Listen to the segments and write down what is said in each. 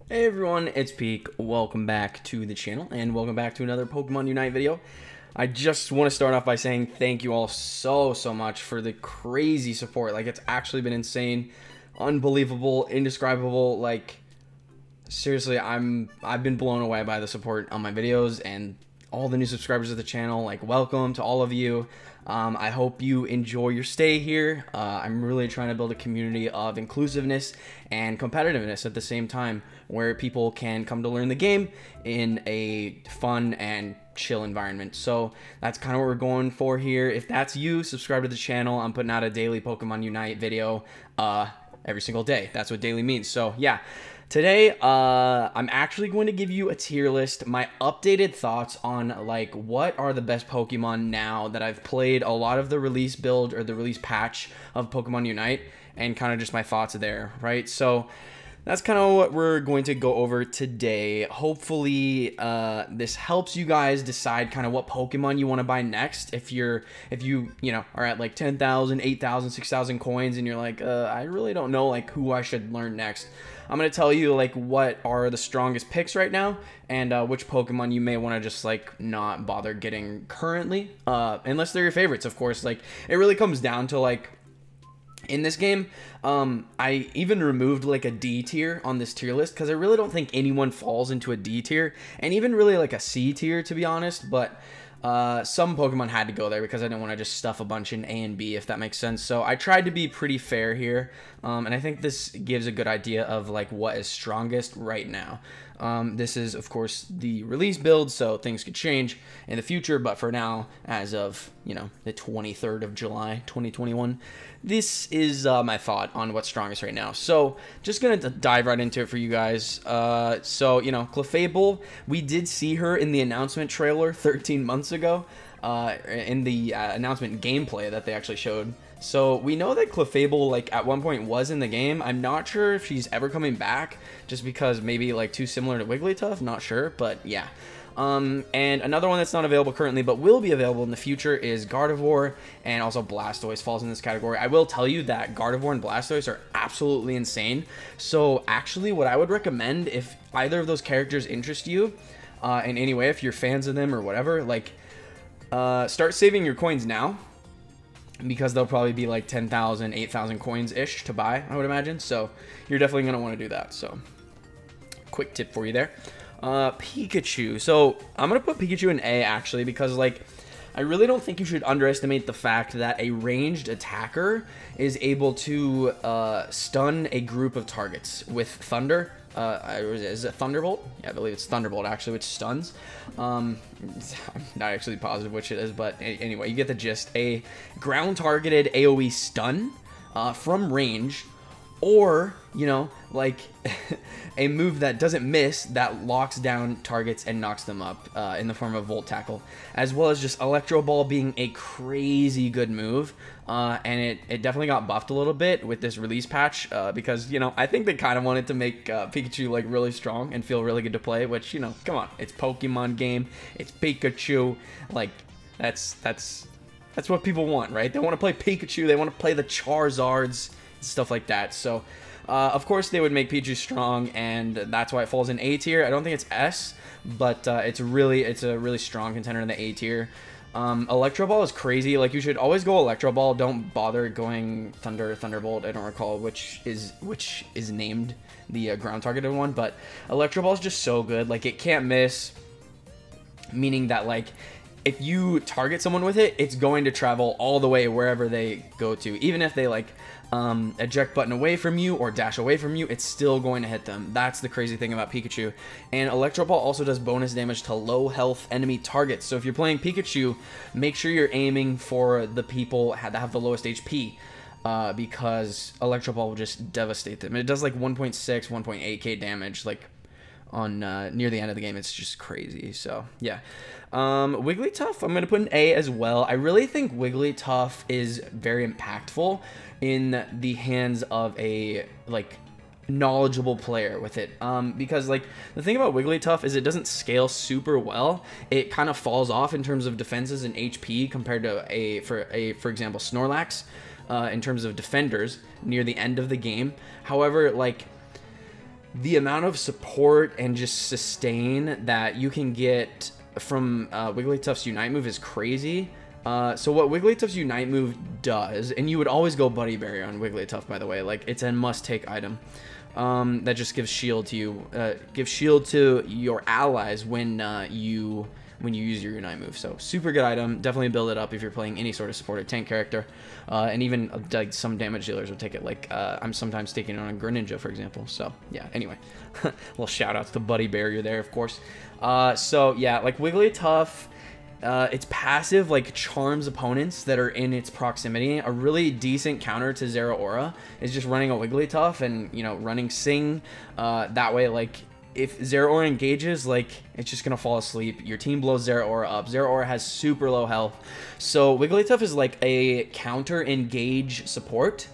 Hey everyone, it's Peek. Welcome back to the channel and welcome back to another Pokemon Unite video. I just want to start off by saying thank you all so much for the crazy support. Like, it's actually been insane, unbelievable, indescribable. Like, seriously, I've been blown away by the support on my videos and all the new subscribers to the channel. Like, welcome to all of you. I hope you enjoy your stay here. I'm really trying to build a community of inclusiveness and competitiveness at the same time, where people can come to learn the game in a fun and chill environment. So that's kind of what we're going for here. If that's you, subscribe to the channel. I'm putting out a daily Pokemon Unite video every single day. That's what daily means. So yeah. Today, I'm actually going to give you a tier list, my updated thoughts on, like, what are the best Pokemon now that I've played a lot of the release build or the release patch of Pokemon Unite, and kind of just my thoughts there, right? So that's kind of what we're going to go over today. Hopefully, this helps you guys decide kind of what Pokemon you want to buy next. If you know, are at like 10,000, 8,000, 6,000 coins, and you're like, I really don't know, like, who I should learn next. I'm going to tell you, like, what are the strongest picks right now, and which Pokemon you may want to just, like, not bother getting currently, unless they're your favorites, of course. Like, it really comes down to, like, in this game, I even removed, like, a D tier on this tier list, because I really don't think anyone falls into a D tier, and even really, like, a C tier, to be honest, but some Pokemon had to go there because I didn't want to just stuff a bunch in A and B, if that makes sense. So I tried to be pretty fair here, and I think this gives a good idea of, like, what is strongest right now. This is, of course, the release build, so things could change in the future, but for now, as of, you know, the 23rd of July, 2021, this is my thought on what's strongest right now. So just gonna dive right into it for you guys. So, you know, Clefable, we did see her in the announcement trailer 13 months ago, in the announcement gameplay that they actually showed. So we know that Clefable, like, at one point was in the game. I'm not sure if she's ever coming back, just because maybe, like, too similar to Wigglytuff, not sure, but yeah. And another one that's not available currently but will be available in the future is Gardevoir, and also Blastoise falls in this category. I will tell you that Gardevoir and Blastoise are absolutely insane. So actually, what I would recommend, if either of those characters interest you in any way, if you're fans of them or whatever, like, start saving your coins now, because they'll probably be like 10,000, 8,000 coins-ish to buy, I would imagine. So you're definitely going to want to do that. So quick tip for you there. Pikachu. So I'm going to put Pikachu in A, actually, because, like, I really don't think you should underestimate the fact that a ranged attacker is able to stun a group of targets with Thunder. Is it Thunderbolt? Yeah, I believe it's Thunderbolt, actually, which stuns. I'm not actually positive which it is, but anyway, you get the gist. A ground-targeted AoE stun from range, or, you know, like, a move that doesn't miss, that locks down targets and knocks them up in the form of Volt Tackle, as well as just Electro Ball being a crazy good move, and it definitely got buffed a little bit with this release patch, because, you know, I think they kind of wanted to make Pikachu, like, really strong and feel really good to play, which, you know, come on, it's Pokemon game, it's Pikachu, like, that's what people want, right? They want to play Pikachu, they want to play the Charizards, stuff like that. So of course they would make Pikachu strong, and that's why it falls in A tier. I don't think it's S, but it's a really strong contender in the A tier. Electro Ball is crazy. Like, you should always go Electro Ball. Don't bother going Thunderbolt. I don't recall which is named the ground targeted one, but Electro Ball is just so good. Like, it can't miss, meaning that, like, if you target someone with it, it's going to travel all the way wherever they go to. Even if they, like, eject button away from you or dash away from you, it's still going to hit them. That's the crazy thing about Pikachu. And Electro Ball also does bonus damage to low health enemy targets. So if you're playing Pikachu, make sure you're aiming for the people that have the lowest HP, because Electro Ball will just devastate them. It does like 1.6, 1.8k damage, like, on near the end of the game. It's just crazy. So yeah, Wigglytuff, I'm gonna put an A as well. I really think Wigglytuff is very impactful in the hands of a, like, knowledgeable player with it, because, like, the thing about Wigglytuff is it doesn't scale super well. It kind of falls off in terms of defenses and HP compared to for example, Snorlax, in terms of defenders near the end of the game. However, like, the amount of support and just sustain that you can get from Wigglytuff's Unite move is crazy. So what Wigglytuff's Unite move does, and you would always go Buddy Barrier on Wigglytuff, by the way, like it's a must-take item. That just gives shield to you, gives shield to your allies when you use your Unite move. So super good item. Definitely build it up if you're playing any sort of supported tank character, and even like some damage dealers will take it. Like I'm sometimes taking it on a Greninja, for example. So yeah. Anyway, little shout out to the Buddy Barrier there, of course. So yeah, like Wigglytuff. Its passive like charms opponents that are in its proximity. A really decent counter to Zera Aura is just running a Wigglytuff and, you know, running Sing. That way, like, if Zera Aura engages, like, it's just gonna fall asleep. Your team blows Zera Aura up. Zera Aura has super low health. So Wigglytuff is like a counter engage support.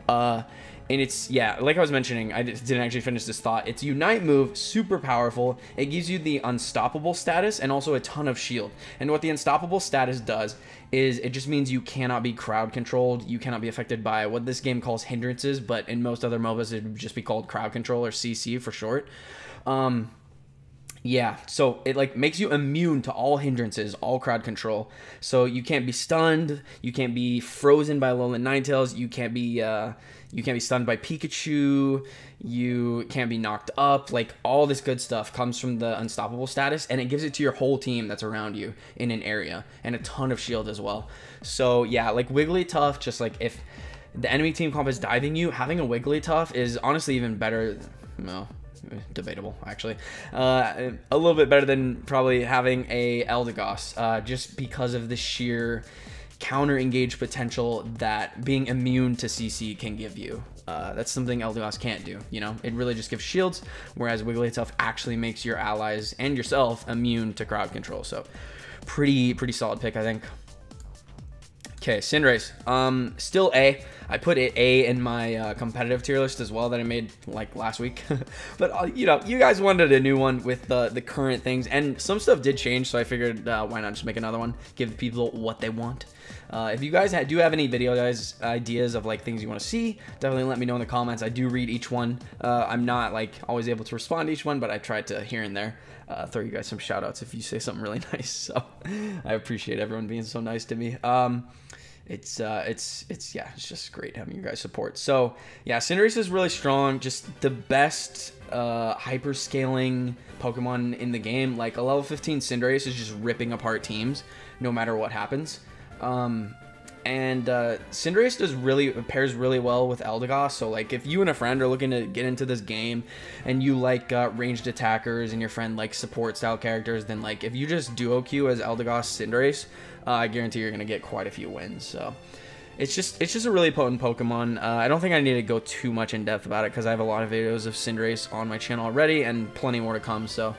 And it's, yeah, like I was mentioning, I didn't actually finish this thought. Its Unite move, super powerful. It gives you the Unstoppable status and also a ton of shield. And what the Unstoppable status does is it just means you cannot be crowd controlled. You cannot be affected by what this game calls hindrances, but in most other MOBAs, it would just be called crowd control, or CC for short. Yeah, so it like makes you immune to all hindrances, all crowd control. So you can't be stunned, you can't be frozen by Alola Ninetales, you can't be stunned by Pikachu, you can't be knocked up. Like all this good stuff comes from the Unstoppable status, and it gives it to your whole team that's around you in an area, and a ton of shield as well. So yeah, like Wigglytuff, just like if the enemy team comp is diving you, having a Wigglytuff is honestly even better. No, debatable actually, a little bit better than probably having a Eldegoss, just because of the sheer counter engage potential that being immune to CC can give you. That's something Eldegoss can't do, you know. It really just gives shields, whereas Wigglytuff actually makes your allies and yourself immune to crowd control. So pretty solid pick, I think. Okay, Cinderace. Still A. I put it A in my competitive tier list as well that I made like last week. But you know, you guys wanted a new one with the current things, and some stuff did change, so I figured why not just make another one, give people what they want. If you guys do have any video ideas of like things you want to see, definitely let me know in the comments. I do read each one. I'm not like always able to respond to each one, but I tried to here and there throw you guys some shout outs if you say something really nice. So I appreciate everyone being so nice to me. It's just great having you guys support. So yeah, Cinderace is really strong, just the best hyper scaling Pokemon in the game. Like a level 15 Cinderace is just ripping apart teams no matter what happens. And Cinderace pairs really well with Eldegoss. So like if you and a friend are looking to get into this game and you like ranged attackers and your friend like support style characters, then like if you just duo queue as Eldegoss Cinderace, I guarantee you're gonna get quite a few wins. So it's just a really potent Pokemon. I don't think I need to go too much in depth about it because I have a lot of videos of Cinderace on my channel already and plenty more to come. So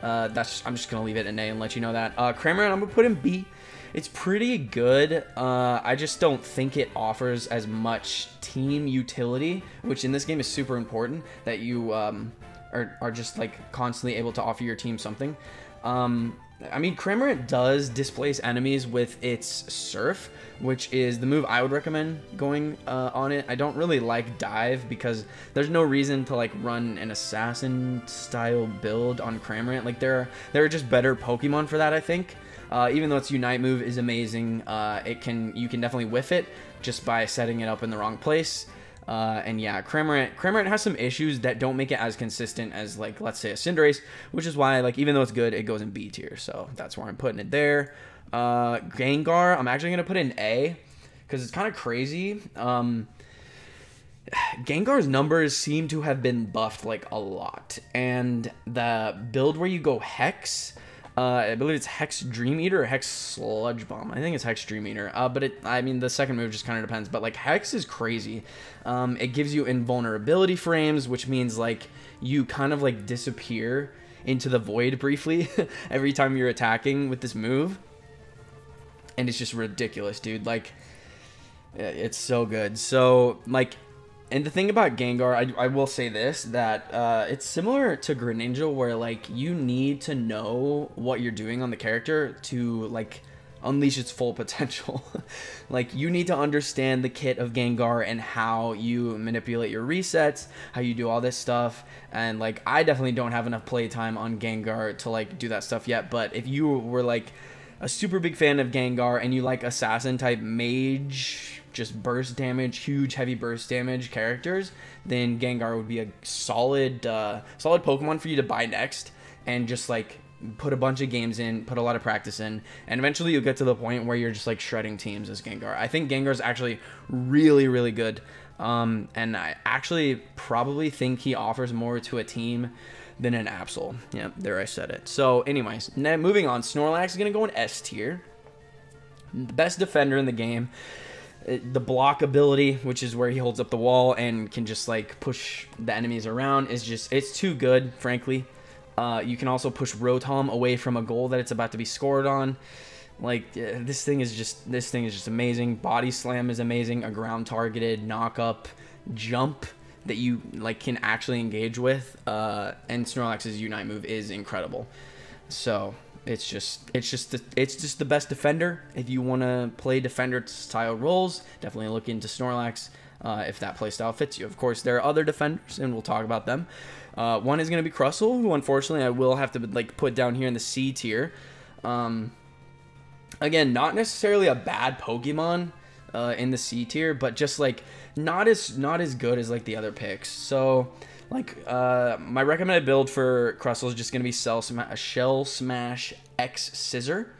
I'm just gonna leave it in A and let you know that. Cramorant, I'm gonna put in B. It's pretty good. I just don't think it offers as much team utility, which in this game is super important, that you are just like constantly able to offer your team something. I mean, Cramorant does displace enemies with its Surf, which is the move I would recommend going on it. I don't really like Dive because there's no reason to like run an assassin style build on Cramorant. Like there are just better Pokemon for that, I think. Even though its Unite move is amazing, you can definitely whiff it just by setting it up in the wrong place. And yeah, Cramorant has some issues that don't make it as consistent as like, let's say a Cinderace, which is why like even though it's good, it goes in B tier. So that's where I'm putting it there. Gengar, I'm actually gonna put in A because it's kind of crazy. Gengar's numbers seem to have been buffed like a lot, and the build where you go Hex. I believe it's Hex Dream Eater or Hex Sludge Bomb. I think it's Hex Dream Eater. But I mean, the second move just kind of depends. But like Hex is crazy. It gives you invulnerability frames, which means like you kind of like disappear into the void briefly every time you're attacking with this move. And it's just ridiculous, dude. Like, it's so good. So like, and the thing about Gengar, I will say this, that it's similar to Greninja, where like you need to know what you're doing on the character to like unleash its full potential. Like, you need to understand the kit of Gengar and how you manipulate your resets, how you do all this stuff. And like, I definitely don't have enough playtime on Gengar to like do that stuff yet. But if you were like a super big fan of Gengar and you like assassin type mage, just burst damage, huge heavy burst damage characters, then Gengar would be a solid solid Pokemon for you to buy next, and just like put a bunch of games in, put a lot of practice in, and eventually you'll get to the point where you're just like shredding teams as Gengar. I think Gengar is actually really, really good. And I actually probably think he offers more to a team than an Absol. Yeah, there I said it. So anyways, now moving on, Snorlax is going to go in S tier. The best defender in the game. The block ability, which is where he holds up the wall and can just like push the enemies around, is just, it's too good, frankly. You can also push Rotom away from a goal that it's about to be scored on. Like, this thing is just amazing. Body Slam is amazing. A ground targeted knock up jump that you like can actually engage with. And Snorlax's Unite move is incredible. So it's just the best defender. If you want to play defender style roles, definitely look into Snorlax. If that playstyle fits you. Of course, there are other defenders, and we'll talk about them. One is going to be Crustle, who unfortunately I will have to like put down here in the C tier. Again, not necessarily a bad Pokemon in the C tier, but just like not as good as like the other picks. So like my recommended build for Crustle is just going to be Shell Smash X Scissor.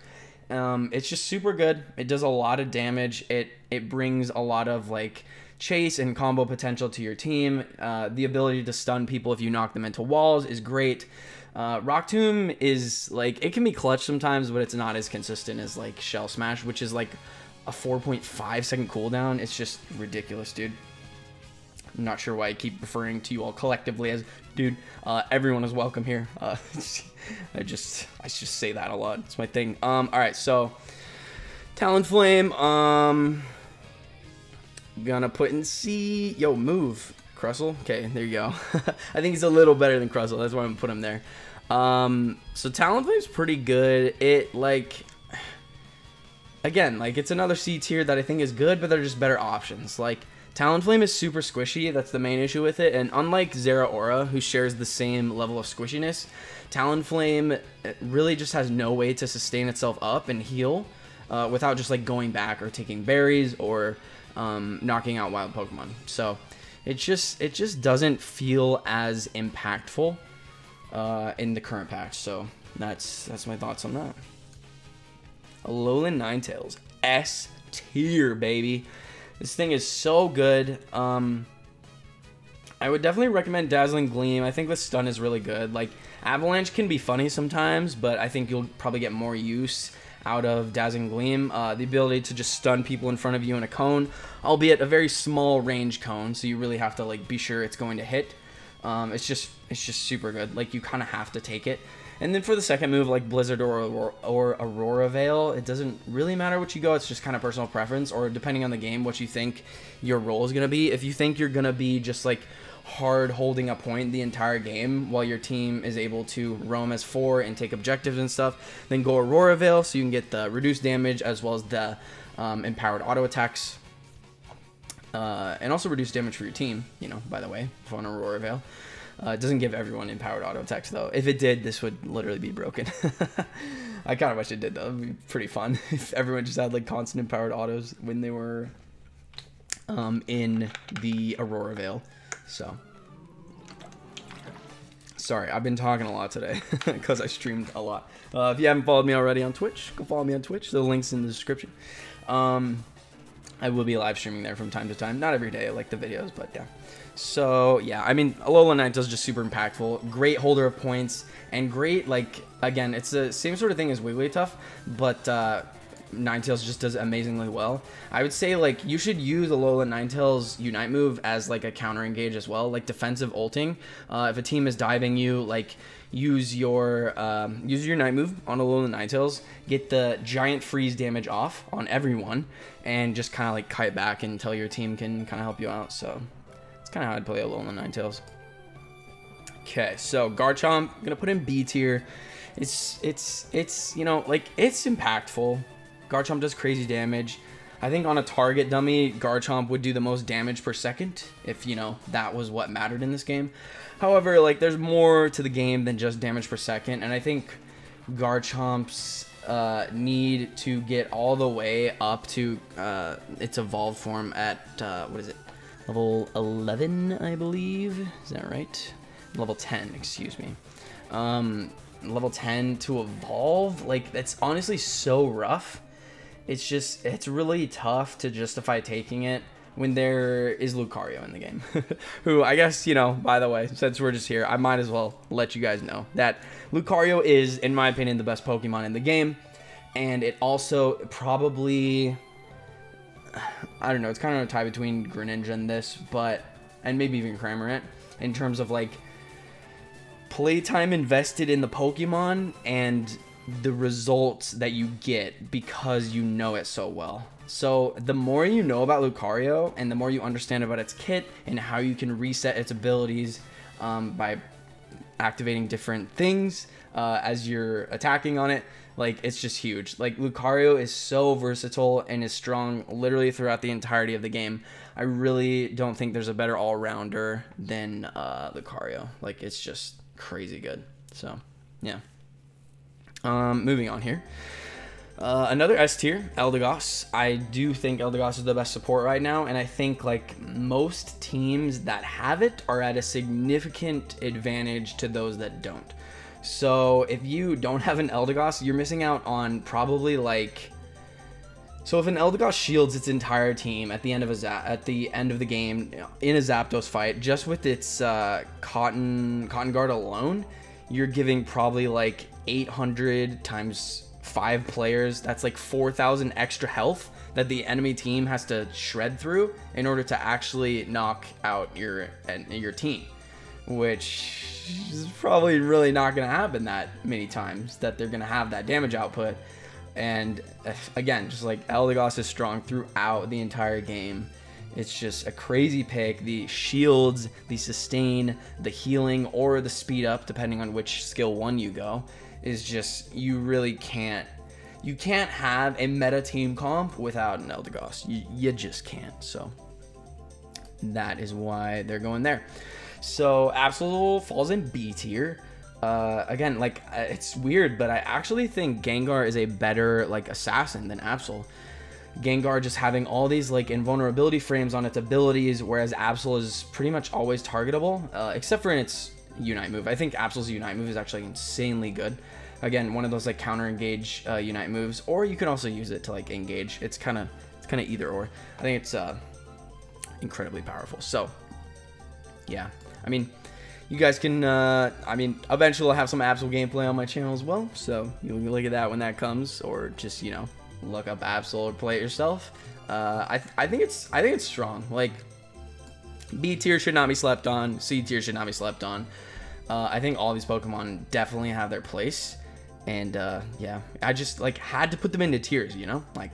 It's just super good. It does a lot of damage. It brings a lot of like chase and combo potential to your team. The ability to stun people if you knock them into walls is great. Rock Tomb is like, it can be clutch sometimes, but it's not as consistent as like Shell Smash, which is like a 4.5 second cooldown. It's just ridiculous, dude. I'm not sure why I keep referring to you all collectively as dude. Everyone is welcome here. I just say that a lot. It's my thing. All right, so Talonflame, gonna put in C. Yo, move. Crustle? Okay, there you go. I think he's a little better than Crustle. That's why I'm gonna put him there. So Talonflame's pretty good. It, like, again, like, it's another C tier that I think is good, but they're just better options. Like, Talonflame is super squishy. That's the main issue with it. And unlike Zera Aura, who shares the same level of squishiness, Talonflame really just has no way to sustain itself up and heal without just, like, going back or taking berries or knocking out wild Pokemon. So it just doesn't feel as impactful in the current patch. So that's my thoughts on that. Alolan Ninetales, S tier, baby. This thing is so good. I would definitely recommend Dazzling Gleam. I think the stun is really good. Like, Avalanche can be funny sometimes, but I think you'll probably get more use out of Dazzling Gleam. The ability to just stun people in front of you in a cone, albeit a very small range cone, so you really have to like be sure it's going to hit. It's just super good. Like, you kind of have to take it. And then for the second move, like Blizzard or Aurora Veil, it doesn't really matter what you go. It's just kind of personal preference, or depending on the game, what you think your role is going to be. If you think you're going to be just like hard holding a point the entire game while your team is able to roam as 4 and take objectives and stuff, then go Aurora Veil so you can get the reduced damage as well as the empowered auto attacks. And also reduce damage for your team, you know, by the way, on Aurora Veil. It doesn't give everyone empowered auto attacks, though. If it did, this would literally be broken. I kind of wish it did, though. It would be pretty fun if everyone just had, like, constant empowered autos when they were in the Aurora Veil. So, sorry, I've been talking a lot today because I streamed a lot. If you haven't followed me already on Twitch, go follow me on Twitch. The link's in the description. I will be live streaming there from time to time. Not every day, like the videos, but yeah. So, yeah, I mean, Alola Knight is just super impactful. Great holder of points, and great, like, again, it's the same sort of thing as Wigglytuff, but Ninetales just does amazingly well. I would say, like, you should use Alola Ninetales' Unite move as, like, a counter engage as well, like defensive ulting. If a team is diving you, like, use your Unite move on Alola Ninetales, get the giant freeze damage off on everyone, and just kind of, like, kite back until your team can kind of help you out, so that's kind of how I'd play Alola Ninetales. Okay, so Garchomp, I'm gonna put in B tier. It's you know, like, it's impactful. Garchomp does crazy damage. I think on a target dummy, Garchomp would do the most damage per second, if, you know, that was what mattered in this game. However, like, there's more to the game than just damage per second, and I think Garchomp's need to get all the way up to its evolved form at, what is it, level 11, I believe? Is that right? Level 10, excuse me. Level 10 to evolve, like, that's honestly so rough. It's just, it's really tough to justify taking it when there is Lucario in the game. Who, I guess, you know, by the way, since we're just here, I might as well let you guys know that Lucario is, in my opinion, the best Pokemon in the game. And it also probably, I don't know, it's kind of a tie between Greninja and this, but, and maybe even Cramorant, in terms of, like, playtime invested in the Pokemon and the results that you get because you know it so well. So the more you know about Lucario and the more you understand about its kit and how you can reset its abilities by activating different things as you're attacking on it, like, it's just huge. Like, Lucario is so versatile and is strong literally throughout the entirety of the game. I really don't think there's a better all-rounder than Lucario. Like, it's just crazy good. So yeah. Moving on here. Another S tier, Eldegoss. I do think Eldegoss is the best support right now, and I think, like, most teams that have it are at a significant advantage to those that don't. So if you don't have an Eldegoss, you're missing out on probably, like, so if an Eldegoss shields its entire team at the end of the game in a Zapdos fight, just with its Cotton Guard alone, you're giving probably like 800 times 5 players. That's like 4,000 extra health that the enemy team has to shred through in order to actually knock out your team, which is probably really not going to happen that many times that they're going to have that damage output. And again, just like Eldegoss is strong throughout the entire game. It's just a crazy pick. The shields, the sustain, the healing, or the speed up, depending on which skill 1 you go, is just, you really can't, you can't have a meta team comp without an Eldegoss. You just can't. So that is why they're going there. So Absol falls in B tier. Again, like, it's weird, but I actually think Gengar is a better, like, assassin than Absol. Gengar just having all these, like, invulnerability frames on its abilities, whereas Absol is pretty much always targetable, except for in its Unite move. I think Absol's Unite move is actually insanely good. Again, one of those, like, counter engage Unite moves, or you can also use it to, like, engage. It's kind of either or. I think it's incredibly powerful. So yeah, I mean, you guys can, I mean, eventually I'll have some Absol gameplay on my channel as well, so you'll look at that when that comes, or just, you know, look up Absol or play it yourself. I think it's strong. Like, B tier should not be slept on. C tier should not be slept on. I think all these Pokemon definitely have their place, and yeah, I just, like, had to put them into tiers, you know, like,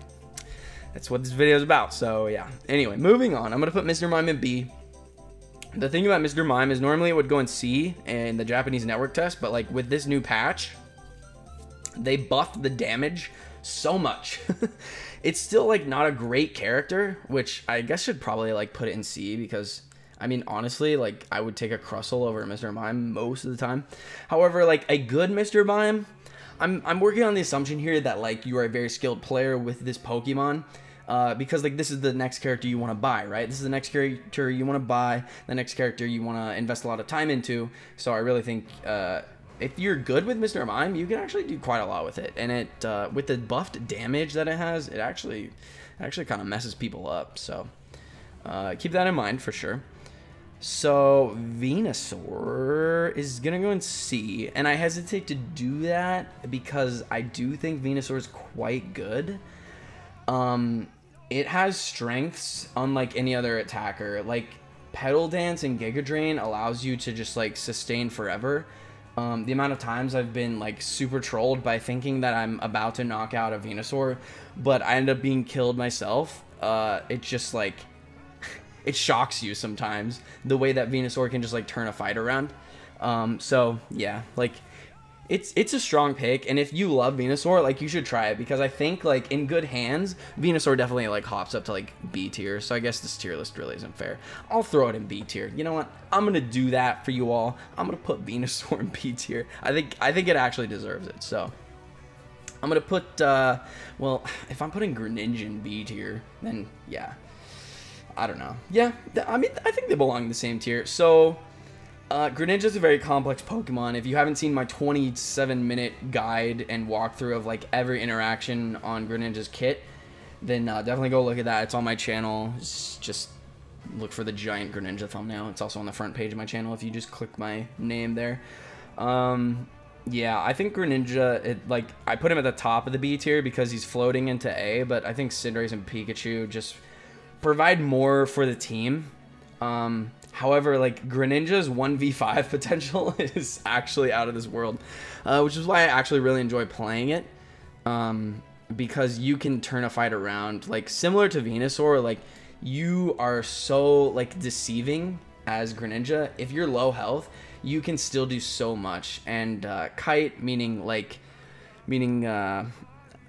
that's what this video is about. So yeah. Anyway, moving on. I'm gonna put Mr. Mime in B. The thing about Mr. Mime is normally it would go in C in the Japanese network test, but, like, with this new patch, they buffed the damage so much. It's still, like, not a great character, which I guess should probably, like, put it in C, because, I mean, honestly, like, I would take a Crustle over Mr. Mime most of the time. However, like, a good Mr. Mime, I'm working on the assumption here that, like, you are a very skilled player with this Pokemon. Because, like, this is the next character you want to buy, right? This is the next character you want to buy, the next character you want to invest a lot of time into. So I really think if you're good with Mr. Mime, you can actually do quite a lot with it. And it with the buffed damage that it has, it actually kind of messes people up. So keep that in mind for sure. So Venusaur is gonna go in C, and I hesitate to do that because I do think Venusaur is quite good. It has strengths unlike any other attacker. Like, Petal Dance and Giga Drain allows you to just, like, sustain forever. The amount of times I've been, like, super trolled by thinking that I'm about to knock out a Venusaur, but I end up being killed myself. It just, like, it shocks you sometimes, the way that Venusaur can just, like, turn a fight around. So yeah, like, It's a strong pick, and if you love Venusaur, like, you should try it, because I think, like, in good hands, Venusaur definitely, like, hops up to, like, B tier, so I guess this tier list really isn't fair. I'll throw it in B tier. You know what? I'm gonna do that for you all. I'm gonna put Venusaur in B tier. I think it actually deserves it, so I'm gonna put, well, if I'm putting Greninja in B tier, then, yeah. I don't know. Yeah, I mean, I think they belong in the same tier, so... Greninja is a very complex Pokemon. If you haven't seen my 27-minute guide and walkthrough of, like, every interaction on Greninja's kit, then definitely go look at that. It's on my channel. Just look for the giant Greninja thumbnail. It's also on the front page of my channel if you just click my name there. Yeah, I think Greninja, like, I put him at the top of the B tier because he's floating into A, but I think Cinderace and Pikachu just provide more for the team. However, like, Greninja's 1v5 potential is actually out of this world, which is why I actually really enjoy playing it, because you can turn a fight around. Like, similar to Venusaur, like, you are so, like, deceiving as Greninja. If you're low health, you can still do so much. And Kite, meaning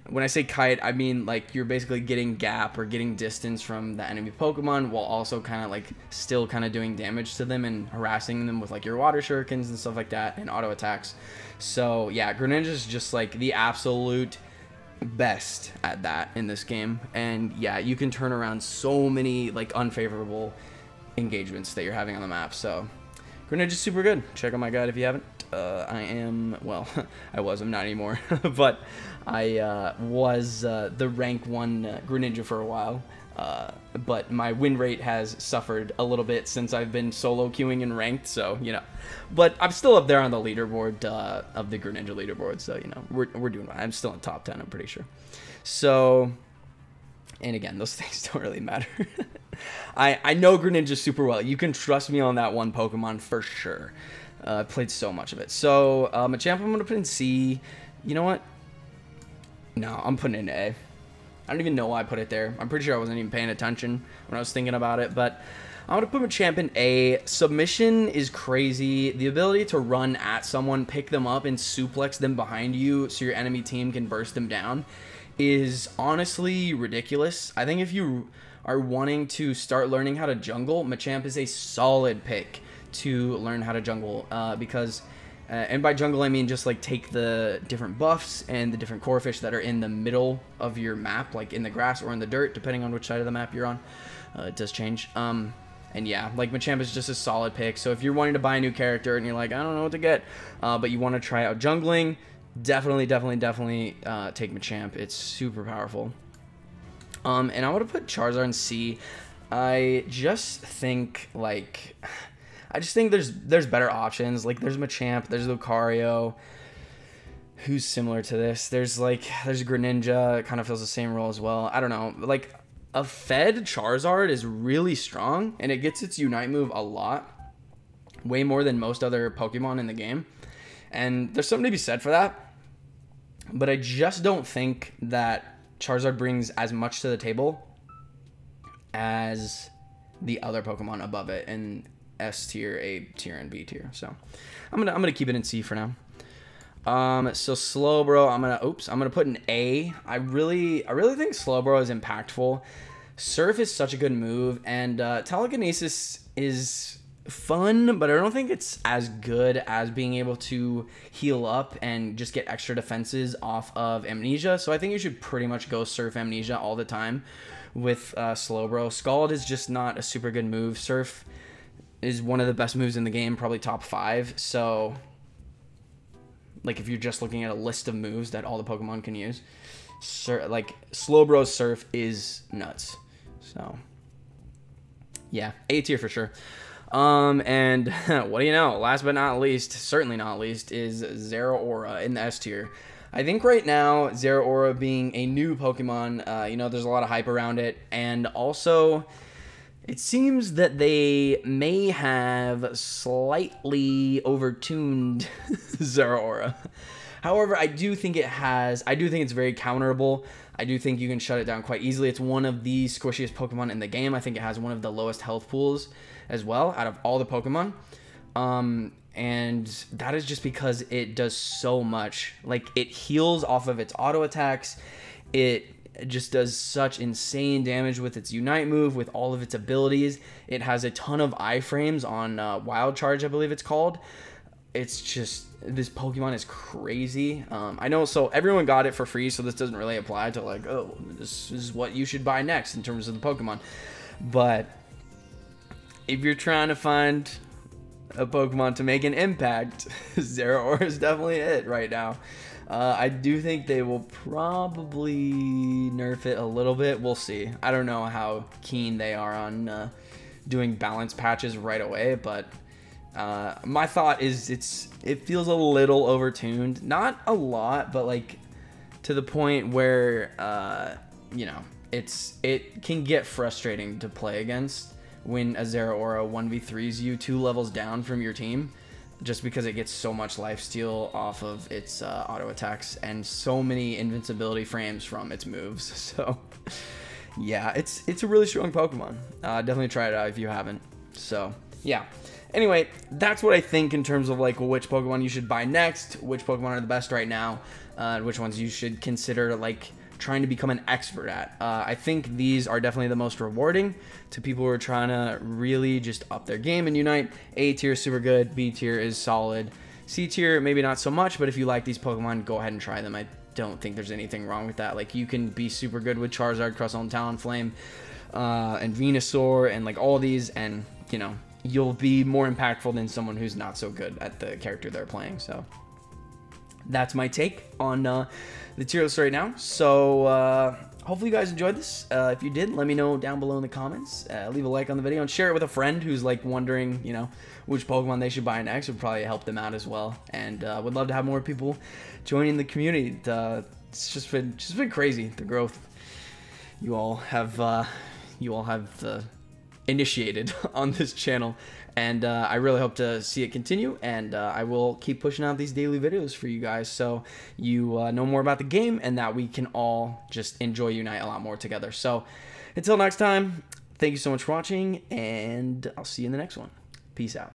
when I say kite, I mean, like, you're basically getting gap or getting distance from the enemy Pokemon while also kind of, like, still kind of doing damage to them and harassing them with, like, your water shurikens and stuff like that and auto attacks. So, yeah, Greninja is just, like, the absolute best at that in this game. And, yeah, you can turn around so many, like, unfavorable engagements that you're having on the map. So, Greninja's super good. Check out my guide if you haven't. I'm not anymore, but I was the rank 1 Greninja for a while, but my win rate has suffered a little bit since I've been solo queuing in ranked, so, you know, but I'm still up there on the leaderboard, of the Greninja leaderboard, so, you know, we're doing fine. I'm still in top 10, I'm pretty sure. So, and again, those things don't really matter. I know Greninja super well. You can trust me on that one Pokemon for sure. I played so much of it. So, Machamp, I'm going to put in C. You know what? No, I'm putting it in A. I don't even know why I put it there. I'm pretty sure I wasn't even paying attention when I was thinking about it. But I'm going to put Machamp in A. Submission is crazy. The ability to run at someone, pick them up, and suplex them behind you so your enemy team can burst them down is honestly ridiculous. I think if you are wanting to start learning how to jungle, Machamp is a solid pick to learn how to jungle, because and by jungle I mean just, like, take the different buffs and the different core fish that are in the middle of your map, like in the grass or in the dirt, depending on which side of the map you're on. It does change. And yeah, like, Machamp is just a solid pick. So if you're wanting to buy a new character and you're like, I don't know what to get, but you want to try out jungling, definitely take Machamp. It's super powerful. And I want to put Charizard in C. I just think, like, there's better options. Like, there's Machamp, there's Lucario, who's similar to this. There's Greninja, kind of fills the same role as well. I don't know. Like, a fed Charizard is really strong, and it gets its Unite move a lot. Way more than most other Pokemon in the game. And there's something to be said for that. But I just don't think that Charizard brings as much to the table as the other Pokemon above it in S tier, A tier, and B tier. So I'm gonna keep it in C for now. So Slowbro, I'm gonna put in A. I really think Slowbro is impactful. Surf is such a good move, and Telekinesis is fun, but I don't think it's as good as being able to heal up and just get extra defenses off of Amnesia. So I think you should pretty much go Surf Amnesia all the time with Slowbro. Scald is just not a super good move. Surf is one of the best moves in the game, probably top 5. So, like, if you're just looking at a list of moves that all the Pokemon can use, like, Slowbro's Surf is nuts. So, yeah, A tier for sure. And what do you know? Last but not least, certainly not least, is Zera Aura in the S tier. I think right now, Zera Aura being a new Pokemon, you know, there's a lot of hype around it, and also it seems that they may have slightly overtuned Zera Aura. However, I do think it's very counterable. I do think you can shut it down quite easily. It's one of the squishiest Pokemon in the game. I think it has one of the lowest health pools as well out of all the Pokemon. and that is just because it does so much. Like, it heals off of its auto attacks. It just does such insane damage with its Unite move, with all of its abilities. It has a ton of iframes on Wild Charge, I believe it's called. It's just, this Pokemon is crazy. I know, so everyone got it for free, so this doesn't really apply to like, oh, this is what you should buy next in terms of the Pokemon. But if you're trying to find a Pokemon to make an impact, Zera Aura is definitely it right now. I do think they will probably nerf it a little bit. We'll see. I don't know how keen they are on doing balance patches right away, but my thought is it feels a little overtuned. Not a lot, but like to the point where you know, it can get frustrating to play against when a Zera Aura 1v3s you 2 levels down from your team, just because it gets so much lifesteal off of its auto attacks and so many invincibility frames from its moves. So yeah, it's a really strong Pokemon. Definitely try it out if you haven't. So yeah. Anyway, that's what I think in terms of like which Pokemon you should buy next, which Pokemon are the best right now, which ones you should consider like trying to become an expert at. I think these are definitely the most rewarding to people who are trying to really just up their game in Unite. A tier is super good, B tier is solid, C tier maybe not so much, but if you like these Pokemon, go ahead and try them. I don't think there's anything wrong with that. Like, you can be super good with Charizard, Crustle, and Talonflame, and Venusaur, and like all these, and you know, you'll be more impactful than someone who's not so good at the character they're playing. So that's my take on the tier list right now. So hopefully you guys enjoyed this. If you did, let me know down below in the comments. Leave a like on the video and share it with a friend who's like wondering, you know, which Pokemon they should buy next. Would probably help them out as well. And would love to have more people joining the community. It's just been crazy, the growth you all have initiated on this channel, and I really hope to see it continue, and I will keep pushing out these daily videos for you guys so you know more about the game and that we can all just enjoy Unite a lot more together. So until next time, thank you so much for watching, and I'll see you in the next one. Peace out.